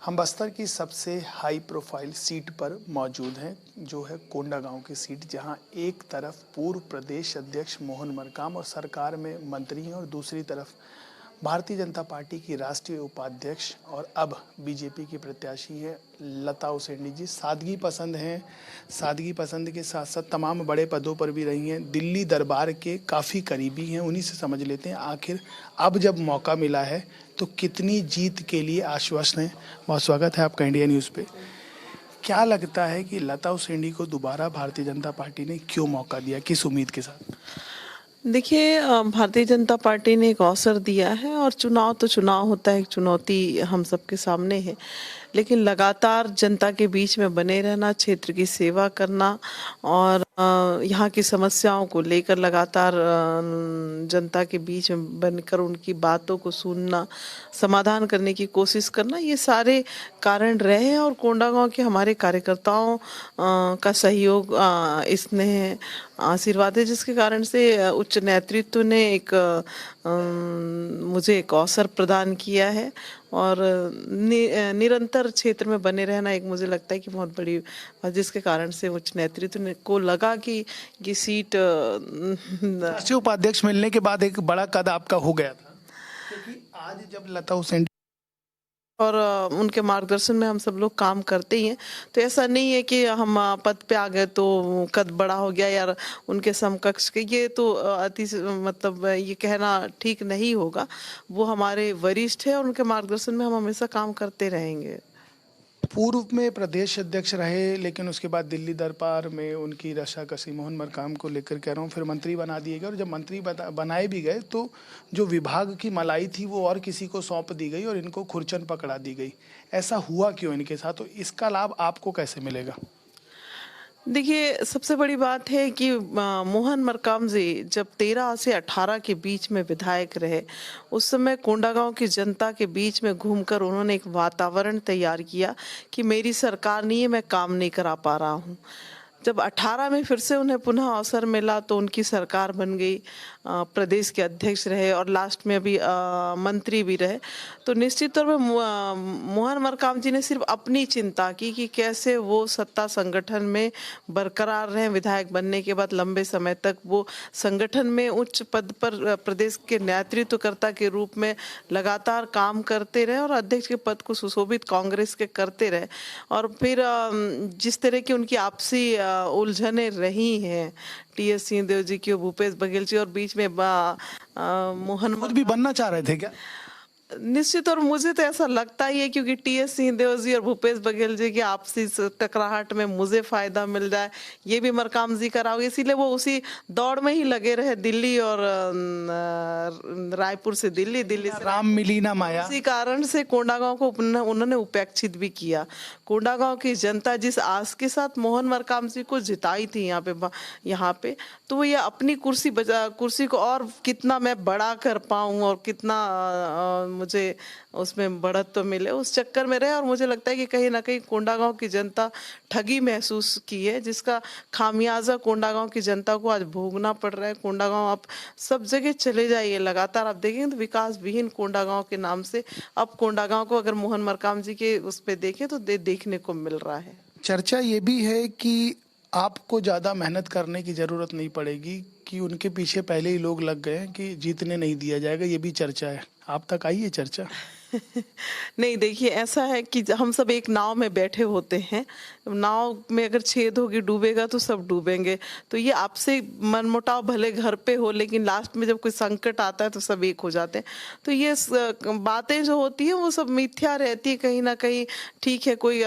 हम बस्तर की सबसे हाई प्रोफाइल सीट पर मौजूद हैं, जो है कोंडागांव की सीट, जहां एक तरफ पूर्व प्रदेश अध्यक्ष मोहन मरकाम और सरकार में मंत्री हैं और दूसरी तरफ भारतीय जनता पार्टी की राष्ट्रीय उपाध्यक्ष और अब बीजेपी की प्रत्याशी है लता उसेंडी जी। सादगी पसंद हैं, सादगी पसंद के साथ साथ तमाम बड़े पदों पर भी रही हैं, दिल्ली दरबार के काफ़ी करीबी हैं। उन्हीं से समझ लेते हैं आखिर अब जब मौका मिला है तो कितनी जीत के लिए आश्वस्त हैं। बहुत स्वागत है आपका इंडिया न्यूज़ पे। क्या लगता है कि लता उसेंडी को दोबारा भारतीय जनता पार्टी ने क्यों मौका दिया, किस उम्मीद के साथ? देखिए, भारतीय जनता पार्टी ने एक अवसर दिया है और चुनाव तो चुनाव होता है, एक चुनौती हम सबके सामने है। लेकिन लगातार जनता के बीच में बने रहना, क्षेत्र की सेवा करना और यहाँ की समस्याओं को लेकर लगातार जनता के बीच में बनकर उनकी बातों को सुनना, समाधान करने की कोशिश करना, ये सारे कारण रहे हैं। और कोंडागांव के हमारे कार्यकर्ताओं का सहयोग, स्नेह, आशीर्वाद है, जिसके कारण से उच्च नेतृत्व ने एक मुझे एक अवसर प्रदान किया है। और निरंतर क्षेत्र में बने रहना एक मुझे लगता है कि बहुत बड़ी, जिसके कारण से उच्च नेतृत्व ने को लगा कि ये सीट राष्ट्रीय उपाध्यक्ष मिलने के बाद एक बड़ा कद आपका हो गया था, क्योंकि आज जब लता उसेंडी और उनके मार्गदर्शन में हम सब लोग काम करते ही हैं, तो ऐसा नहीं है कि हम पद पे आ गए तो कद बड़ा हो गया यार उनके समकक्ष के, ये तो अति मतलब ये कहना ठीक नहीं होगा। वो हमारे वरिष्ठ है और उनके मार्गदर्शन में हम हमेशा काम करते रहेंगे। पूर्व में प्रदेश अध्यक्ष रहे, लेकिन उसके बाद दिल्ली दरबार में उनकी रशाकसी मोहन मरकाम को लेकर कह रहा हूँ, फिर मंत्री बना दिए गए और जब मंत्री बनाए भी गए तो जो विभाग की मलाई थी वो और किसी को सौंप दी गई और इनको खुरचन पकड़ा दी गई। ऐसा हुआ क्यों इनके साथ, तो इसका लाभ आपको कैसे मिलेगा? देखिए, सबसे बड़ी बात है कि मोहन मरकाम जी जब 13 से 18 के बीच में विधायक रहे, उस समय कोंडागांव की जनता के बीच में घूमकर उन्होंने एक वातावरण तैयार किया कि मेरी सरकार नहीं है, मैं काम नहीं करा पा रहा हूँ। जब 18 में फिर से उन्हें पुनः अवसर मिला तो उनकी सरकार बन गई, प्रदेश के अध्यक्ष रहे और लास्ट में अभी मंत्री भी रहे। तो निश्चित तौर पर मोहन मरकाम जी ने सिर्फ अपनी चिंता की कि कैसे वो सत्ता संगठन में बरकरार रहें। विधायक बनने के बाद लंबे समय तक वो संगठन में उच्च पद पर प्रदेश के नेतृत्वकर्ता के रूप में लगातार काम करते रहे और अध्यक्ष के पद को सुशोभित कांग्रेस के करते रहे। और फिर जिस तरह की उनकी आपसी उलझने रही हैं, टीएस सिंहदेव जी की और भूपेश बघेल जी, और बीच में मोहन खुद भी बनना चाह रहे थे क्या? निश्चित, और मुझे तो ऐसा लगता ही है क्योंकि टीएस सिंहदेव जी और भूपेश बघेल जी की आपसी टकराहट में मुझे फायदा मिल जाए, ये भी मरकाम जी का रहा, इसीलिए वो उसी दौड़ में ही लगे रहे, दिल्ली और रायपुर से दिल्ली, दिल्ली से राम मिली ना माया। इसी कारण से कोंडागांव को उन्होंने उपेक्षित भी किया। कोंडागांव की जनता जिस आस के साथ मोहन मरकाम जी को जिताई थी यहाँ पे, तो वो ये अपनी कुर्सी को और कितना मैं बड़ा कर पाऊं और कितना मुझे उसमें बढ़त तो मिले, उस चक्कर में रहे। और मुझे लगता है कि कहीं ना कहीं कोंडागांव की जनता ठगी महसूस की है, जिसका खामियाजा कोंडागांव की जनता को आज भोगना पड़ रहा है। कोंडागांव आप सब जगह चले जाइए, लगातार आप देखेंगे तो विकास विहीन कोंडागांव के नाम से अब कोंडागांव को अगर मोहन मरकाम जी के उस पे देखें तो देखने को मिल रहा है। चर्चा ये भी है कि आपको ज़्यादा मेहनत करने की ज़रूरत नहीं पड़ेगी, कि उनके पीछे पहले ही लोग लग गए हैं कि जीतने नहीं दिया जाएगा, ये भी चर्चा है। आप तक आई है चर्चा? नहीं, देखिए, ऐसा है कि हम सब एक नाव में बैठे होते हैं, नाव में अगर छेद होगी, डूबेगा तो सब डूबेंगे। तो ये आपसे मनमुटाव भले घर पे हो, लेकिन लास्ट में जब कोई संकट आता है तो सब एक हो जाते हैं। तो ये बातें जो होती है वो सब मिथ्या रहती है कहीं ना कहीं। ठीक है, कोई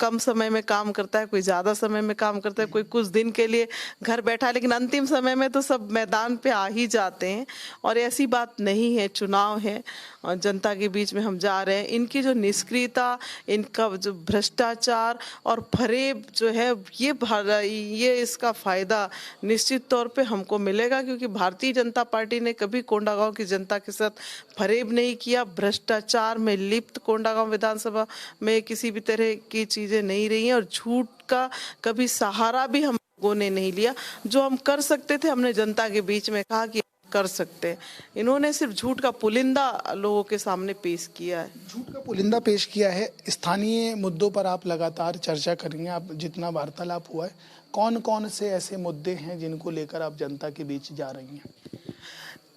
कम समय में काम करता है, कोई ज्यादा समय में काम करता है, कोई कुछ दिन के लिए घर बैठा है, लेकिन अंतिम समय में तो सब मैदान पे आ ही जाते हैं। और ऐसी बात नहीं है, चुनाव है, जनता के बीच में हम जा रहे हैं। इनकी जो निष्क्रियता, इनका जो भ्रष्टाचार और फरेब जो है, ये इसका फायदा निश्चित तौर पे हमको मिलेगा, क्योंकि भारतीय जनता पार्टी ने कभी कोंडागांव की जनता के साथ फरेब नहीं किया। भ्रष्टाचार में लिप्त कोंडागांव विधानसभा में किसी भी तरह की चीजें नहीं रही हैं और झूठ का कभी सहारा भी हम लोगों ने नहीं लिया। जो हम कर सकते थे हमने जनता के बीच में कहा कि कर सकते हैं। इन्होंने सिर्फ झूठ का पुलिंदा लोगों के सामने पेश किया है। झूठ का पुलिंदा पेश किया है। स्थानीय मुद्दों पर आप लगातार चर्चा करेंगे, आप जितना वार्तालाप हुआ है, कौन कौन से ऐसे मुद्दे हैं जिनको लेकर आप जनता के बीच जा रही हैं?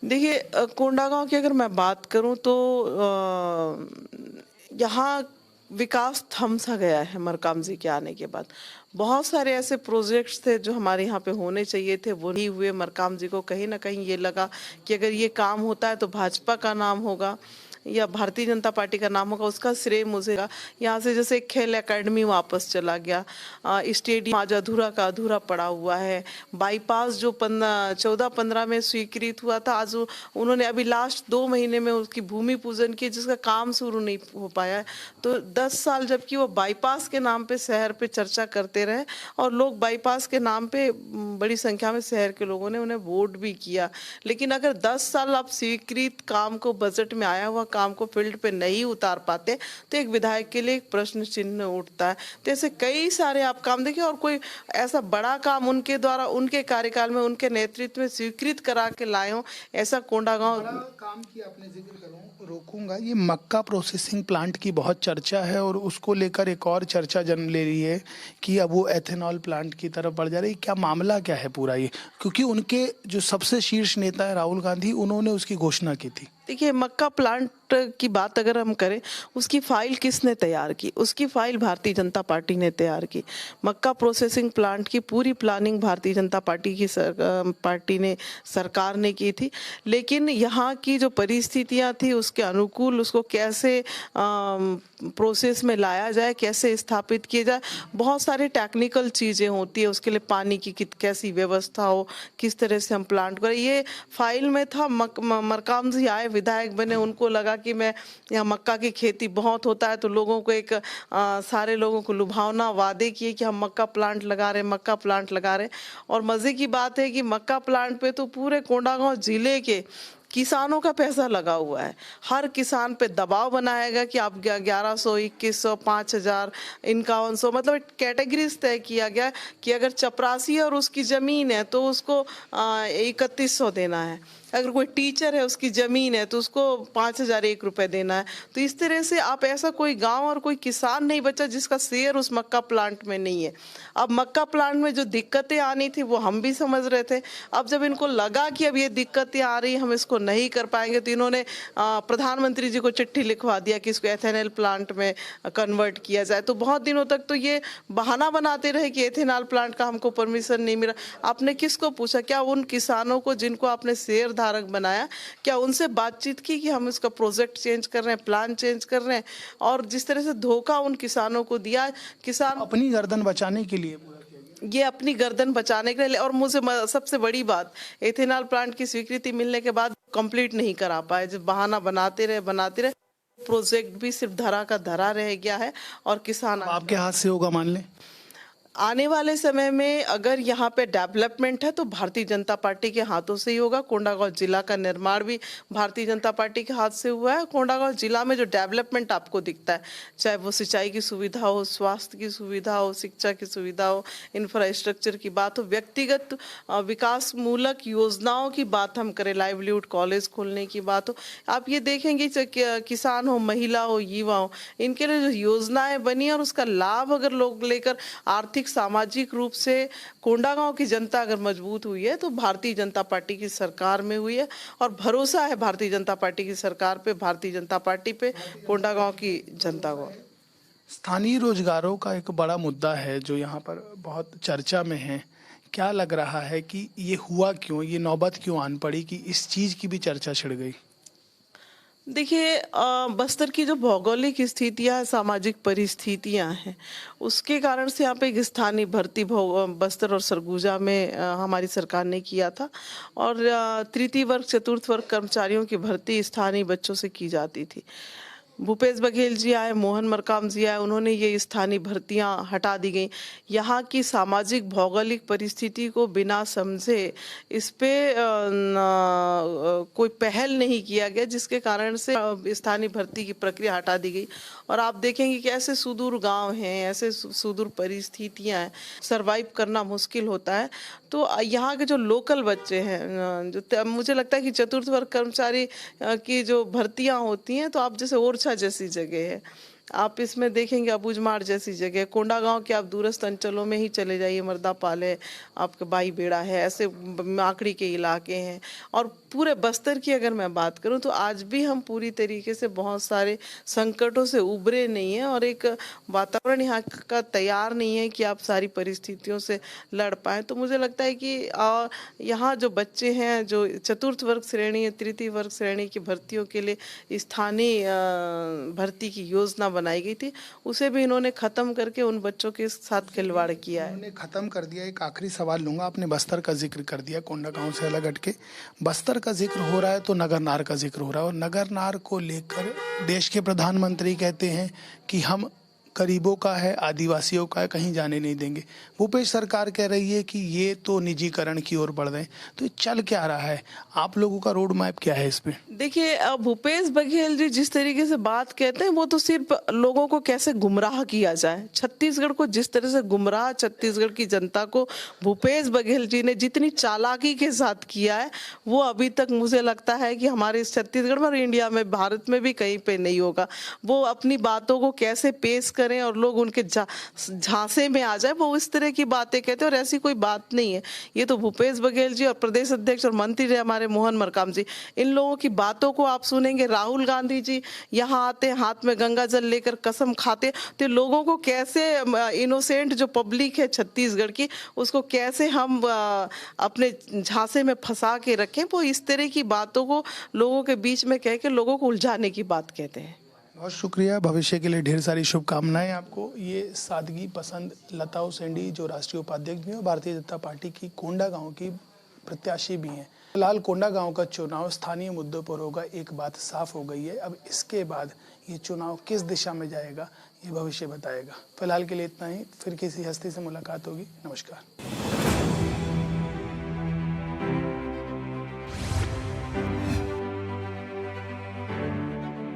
देखिए, कोंडागांव की अगर मैं बात करूं तो यहाँ विकास थम सा गया है मरकाम जी के आने के बाद। बहुत सारे ऐसे प्रोजेक्ट्स थे जो हमारे यहाँ पे होने चाहिए थे, वो नहीं हुए। मरकाम जी को कहीं ना कहीं ये लगा कि अगर ये काम होता है तो भाजपा का नाम होगा या भारतीय जनता पार्टी का नाम होगा, उसका श्रेय मुझे। यहाँ से जैसे खेल एकेडमी वापस चला गया, स्टेडियम आज अधूरा का अधूरा पड़ा हुआ है। बाईपास जो 14-15 में स्वीकृत हुआ था, आज उन्होंने अभी लास्ट 2 महीने में उसकी भूमि पूजन की, जिसका काम शुरू नहीं हो पाया है। तो 10 साल जबकि वो बाईपास के नाम पे शहर पे चर्चा करते रहे और लोग बाईपास के नाम पे बड़ी संख्या में शहर के लोगों ने उन्हें वोट भी किया। लेकिन अगर 10 साल आप स्वीकृत काम को, बजट में आया हुआ काम को फील्ड पे नहीं उतार पाते तो एक विधायक के लिए एक प्रश्न चिन्ह उठता है। तो ऐसे कई सारे आप काम देखिए, और कोई ऐसा बड़ा काम उनके द्वारा, उनके कार्यकाल में, उनके नेतृत्व में स्वीकृत करा के लाए हो, ऐसा कोंडागांव काम की आपने जिक्र करूं, रोकूंगा। ये मक्का प्रोसेसिंग प्लांट की बहुत चर्चा है और उसको लेकर एक और चर्चा जन्म ले रही है कि अब वो एथेनॉल प्लांट की तरफ बढ़ जा रही है। क्या मामला क्या है पूरा ये? क्योंकि उनके जो सबसे शीर्ष नेता है राहुल गांधी, उन्होंने उसकी घोषणा की थी। देखिए, मक्का प्लांट की बात अगर हम करें, उसकी फाइल किसने तैयार की? उसकी फाइल भारतीय जनता पार्टी ने तैयार की। मक्का प्रोसेसिंग प्लांट की पूरी प्लानिंग भारतीय जनता पार्टी की सरकार ने की थी। लेकिन यहाँ की जो परिस्थितियाँ थी उसके अनुकूल उसको कैसे प्रोसेस में लाया जाए, कैसे स्थापित किया जाए, बहुत सारी टेक्निकल चीज़ें होती है। उसके लिए पानी की कैसी व्यवस्था हो, किस तरह से हम प्लांट करें, ये फाइल में था। मरकाम जी आए, विधायक बने, उनको लगा कि मैं यहाँ मक्का की खेती बहुत होता है तो लोगों को एक सारे लोगों को लुभावना वादे किए कि हम मक्का प्लांट लगा रहे, मक्का प्लांट लगा रहे। और मजे की बात है कि मक्का प्लांट पे तो पूरे कोंडागांव जिले के किसानों का पैसा लगा हुआ है। हर किसान पे दबाव बनाया गया कि आप 1100, 2100, 5000, 5100, मतलब कैटेगरीज तय किया गया कि अगर चपरासी और उसकी जमीन है तो उसको 3100 देना है। अगर कोई टीचर है, उसकी जमीन है तो उसको 5001 रुपए देना है। तो इस तरह से आप, ऐसा कोई गांव और कोई किसान नहीं बचा जिसका शेयर उस मक्का प्लांट में नहीं है। अब मक्का प्लांट में जो दिक्कतें आनी थी वो हम भी समझ रहे थे। अब जब इनको लगा कि अब ये दिक्कतें आ रही, हम इसको नहीं कर पाएंगे, तो इन्होंने प्रधानमंत्री जी को चिट्ठी लिखवा दिया कि इसको एथेनॉल प्लांट में कन्वर्ट किया जाए। तो बहुत दिनों तक तो ये बहाना बनाते रहे कि एथेनॉल प्लांट का हमको परमिशन नहीं मिला। आपने किसको पूछा? क्या उन किसानों को जिनको आपने शेयर धारक बनाया, क्या उनसे बातचीत की कि हम इसका प्रोजेक्ट चेंज कर रहे हैं, प्लान चेंज कर रहे हैं? और जिस तरह से धोखा उन किसानों को दिया, किसान अपनी गर्दन बचाने के लिए ये अपनी गर्दन बचाने के लिए। और मुझे सबसे बड़ी बात, एथेनॉल प्लांट की स्वीकृति मिलने के बाद कंप्लीट नहीं करा पाए। जब बहाना बनाते रहे, प्रोजेक्ट भी सिर्फ धरा का धरा रह गया है। और किसान आपके हाथ से होगा, मान लें आने वाले समय में अगर यहाँ पे डेवलपमेंट है तो भारतीय जनता पार्टी के हाथों से ही होगा। कोंडागांव जिला का निर्माण भी भारतीय जनता पार्टी के हाथ से हुआ है। कोंडागांव जिला में जो डेवलपमेंट आपको दिखता है, चाहे वो सिंचाई की सुविधा हो, स्वास्थ्य की सुविधा हो, शिक्षा की सुविधा हो, इंफ्रास्ट्रक्चर की बात हो, व्यक्तिगत विकास मूलक योजनाओं की बात हम करें, लाइवलीहुड कॉलेज खोलने की बात हो, आप ये देखेंगे किसान हो, महिला हो, युवा हो, इनके लिए जो योजनाएं बनी और उसका लाभ अगर लोग लेकर आर्थिक सामाजिक रूप से कोंडागांव की जनता अगर मजबूत हुई है तो भारतीय जनता पार्टी की सरकार में हुई है। और भरोसा है भारतीय जनता पार्टी की सरकार पे, भारतीय जनता पार्टी पे, कोंडागांव की जनता को। स्थानीय रोजगारों का एक बड़ा मुद्दा है जो यहाँ पर बहुत चर्चा में है। क्या लग रहा है कि ये हुआ क्यों, ये नौबत क्यों आन पड़ी कि इस चीज़ की भी चर्चा छिड़ गई? देखिए, बस्तर की जो भौगोलिक स्थितियां, सामाजिक परिस्थितियां हैं, उसके कारण से यहाँ पे एक स्थानीय भर्ती बस्तर और सरगुजा में हमारी सरकार ने किया था। और तृतीय वर्ग, चतुर्थ वर्ग कर्मचारियों की भर्ती स्थानीय बच्चों से की जाती थी। भूपेश बघेल जी आए, मोहन मरकाम जी आए, उन्होंने ये स्थानीय भर्तियां हटा दी गई। यहाँ की सामाजिक भौगोलिक परिस्थिति को बिना समझे इस पे कोई पहल नहीं किया गया, जिसके कारण से स्थानीय भर्ती की प्रक्रिया हटा दी गई। और आप देखेंगे कि ऐसे सुदूर गांव हैं, ऐसे सुदूर परिस्थितियां हैं, सरवाइव करना मुश्किल होता है। तो यहाँ के जो लोकल बच्चे हैं मुझे लगता है कि चतुर्थ वर्ग कर्मचारी की जो भर्तियां होती हैं, तो आप जैसे ओरछा जैसी जगह है, आप इसमें देखेंगे अबूझमाड़ जैसी जगह, कोंडागांव के आप दूरस्थ अंचलों में ही चले जाइए, मर्दापाल है, आपके बाई बेड़ा है, ऐसे माकड़ी के इलाके हैं। और पूरे बस्तर की अगर मैं बात करूं तो आज भी हम पूरी तरीके से बहुत सारे संकटों से उभरे नहीं हैं, और एक वातावरण यहाँ का तैयार नहीं है कि आप सारी परिस्थितियों से लड़ पाए। तो मुझे लगता है कि यहाँ जो बच्चे हैं, जो चतुर्थ वर्ग श्रेणी, तृतीय वर्ग श्रेणी की भर्तियों के लिए स्थानीय भर्ती की योजना बनाई गई थी, उसे भी इन्होंने खत्म करके उन बच्चों के साथ खिलवाड़ किया है। उन्होंने खत्म कर दिया। एक आखिरी सवाल लूंगा, आपने बस्तर का जिक्र कर दिया, कोंडागांव से अलग हटके बस्तर का जिक्र हो रहा है तो नगरनार का जिक्र हो रहा है, और नगरनार को लेकर देश के प्रधानमंत्री कहते हैं कि हम गरीबों का है, आदिवासियों का है, कहीं जाने नहीं देंगे। भूपेश सरकार कह रही है कि ये तो निजीकरण की ओर बढ़ रहे हैं। तो ये चल क्या रहा है, आप लोगों का रोड मैप क्या है इस पे? देखिए, भूपेश बघेल जी जिस तरीके से बात कहते हैं, वो तो सिर्फ लोगों को कैसे गुमराह किया जाए, छत्तीसगढ़ को जिस तरह से गुमराह छत्तीसगढ़ की जनता को भूपेश बघेल जी ने जितनी चालाकी के साथ किया है, वो अभी तक मुझे लगता है कि हमारे इस छत्तीसगढ़ में और इंडिया में, भारत में भी कहीं पे नहीं होगा। वो अपनी बातों को कैसे पेश करें और लोग उनके झांसे में आ जाए, वो इस तरह की बातें कहते हैं, और ऐसी कोई बात नहीं है। ये तो भूपेश बघेल जी और प्रदेश अध्यक्ष और मंत्री रहे हमारे मोहन मरकाम जी, इन लोगों की बातों को आप सुनेंगे। राहुल गांधी जी यहाँ आते, हाथ में गंगा जल लेकर कसम खाते, तो लोगों को कैसे, इनोसेंट जो पब्लिक है छत्तीसगढ़ की, उसको कैसे हम अपने झांसे में फंसा के रखें, वो इस तरह की बातों को लोगों के बीच में कह के लोगों को उलझाने की बात कहते हैं। बहुत शुक्रिया, भविष्य के लिए ढेर सारी शुभकामनाएं आपको। ये सादगी पसंद लता उसेंडी, जो राष्ट्रीय उपाध्यक्ष भी हैं और भारतीय जनता पार्टी की कोंडागांव की प्रत्याशी भी हैं। फिलहाल कोंडागांव का चुनाव स्थानीय मुद्दों पर होगा, एक बात साफ हो गई है। अब इसके बाद ये चुनाव किस दिशा में जाएगा, ये भविष्य बताएगा। फिलहाल के लिए इतना ही, फिर किसी हस्ती से मुलाकात होगी। नमस्कार।